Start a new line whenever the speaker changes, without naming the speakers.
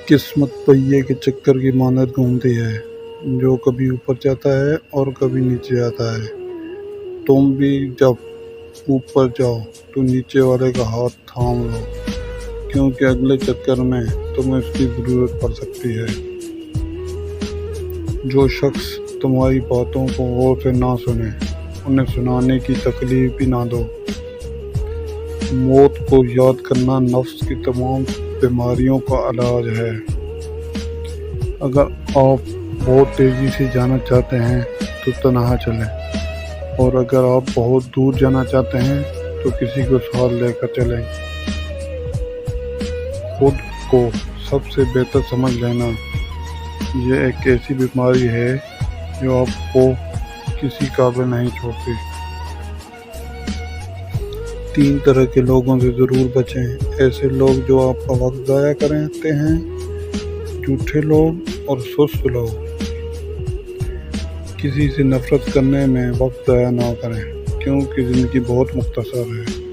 قسمت پہیے کے چکر کی مانند گھومتی ہے، جو کبھی اوپر جاتا ہے اور کبھی نیچے آتا ہے۔ تم بھی جب اوپر جاؤ تو نیچے والے کا ہاتھ تھام لو، کیونکہ اگلے چکر میں تمہیں اس کی ضرورت پڑ سکتی ہے۔ جو شخص تمہاری باتوں کو غور سے نہ سنے، انہیں سنانے کی تکلیف بھی نہ دو۔ موت کو یاد کرنا نفس کی تمام بیماریوں کا علاج ہے۔ اگر آپ بہت تیزی سے جانا چاہتے ہیں تو تنہا چلیں، اور اگر آپ بہت دور جانا چاہتے ہیں تو کسی کو ساتھ لے کر چلیں۔ خود کو سب سے بہتر سمجھ لینا یہ ایک ایسی بیماری ہے جو آپ کو کسی قابل نہیں چھوڑتی۔ 3 طرح کے لوگوں سے ضرور بچیں۔ ایسے لوگ جو آپ کا وقت ضائع کرتے ہیں، جھوٹے لوگ اور سست لوگ۔ کسی سے نفرت کرنے میں وقت ضائع نہ کریں، کیونکہ زندگی بہت مختصر ہے۔